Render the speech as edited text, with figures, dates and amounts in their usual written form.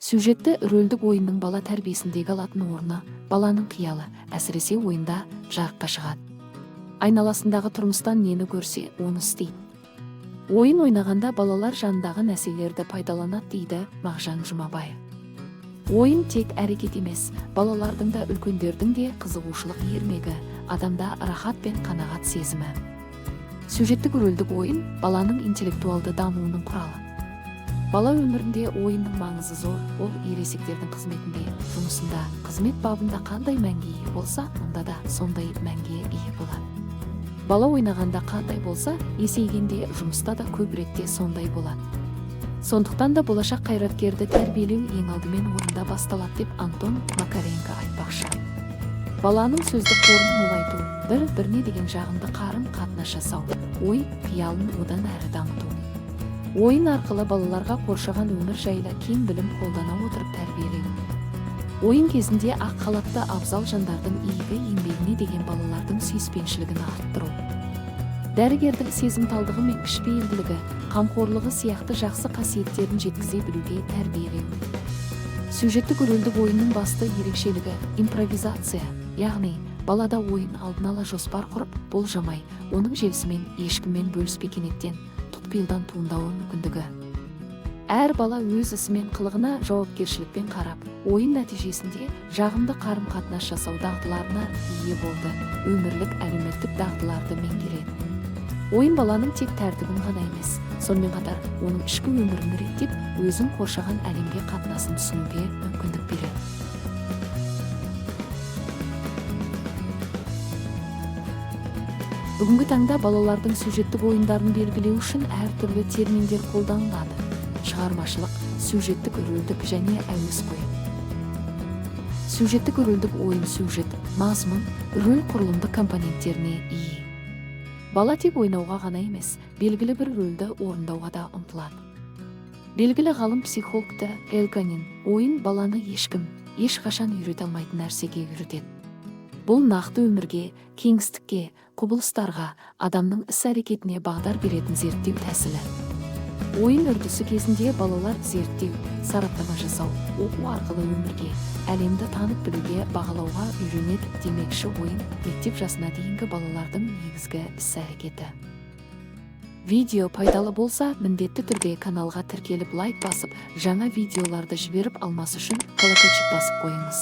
Сюжетті рөлдік ойынның бала тәрбиесіндегі алатын орны баланың қиялы, әсіресе ойында жарыққа шығады. Айналасындағы тұрмыстан нені көрсе, оны істейді. Ойын ойнағанда балалар жанындағы нәрселерді пайдаланады дейді Мағжан Жұмабаев. Ойын тек әрекет емес, балалардың да үлкендердің де қызығушылық ермегі, адамда рахат пен қанағат сезімі. Сюжеттік рөлдік ойын баланың интеллектуалды дамуының құралы. Бала өмірінде ойынның маңызы зор, ол ересектердің қызметінде, жұмысында, қызмет бабында қандай мәнге ие болса, онда да сондай мәнге ие болады. Бала ойнағанда қандай болса, есейгенде жұмыста да көп ретте сондай болады. Сондықтан да болашақ қайраткерді тәрбиелеу ең алдымен ойында басталады деп Антон Макаренко айтпақшы. Баланың сөздік қорын молайту, бір-біріне деген жағымды қарым-қатынас жасау, ой қиялын одан әрі дамыту. Ойын арқылы балаларға қоршаған өмір жайлы кең білім қолдана отырып тәрбиелеу. Ойын кезінде ақ халатты абзал жандардың игі еңбегіне деген балалардың сүйіспеншілігін арттыру. Дәрігердің сезімталдығы мен кішіпейілділігі, қамқорлығы сияқты жақсы қасиеттерін жеткізе білуге тәрбиелеу. Сюжеттік рөлдік ойынның басты ерекшелігі импровизация, яғни балада ойын алдын ала жоспар құрып, болжамай, оның желісімен ешкіммен бөліспей кенеттен тұтқиылдан туындауы мүмкіндігі. Әр бала өз ісі мен қылығына жауапкершілікпен қарап, ойын нәтижесінде жағымды қарым-қатынас жасау дағдыларына ие болды, өмірлік әлеуметтік дағдыларды меңгереді. Ойын баланың тек тәртібін ғана емес, сонымен қатар оның ішкі өмірін реттеп, өзін қоршаған әлемге қатынасын түсінуге мүмкіндік береді. Бүгінгі таңда балалардың сюжеттік ойындарын белгілеу үшін әртүрлі терминдер қолданылады. Шығармашылық, сюжеттік рөлдік және әуесқой. Сюжеттік рөлдік ойын сюжет, мазмұн, рөл құрылымдық компоненттеріне ие. Бала тек ойнауға ғана емес, белгілі бір рөлді орындауға да ұмтылады. Белгілі ғалым психологты Элганин, ойын баланы ешкім, ешқашан үйрете алмайтын нәрсеге үйретеді. Бұл нақты өмірге, кеңістікке, құбылыстарға, адамның іс-әрекетіне бағдар беретін зерттеу тәсілі. Ойын үрдісі кезінде балалар зерттеу, сараптама жасау, оқу арқылы өмірге, әлемді танып білуге, бағалауға үйренеді. Демекші ойын мектеп жасына дейінгі балалардың негізгі іс-әрекеті. Видео пайдалы болса, міндетті түрде каналға тіркеліп лайк басып, жаңа видеоларды жіберіп алмас үшін колокольчик басып қойыңыз.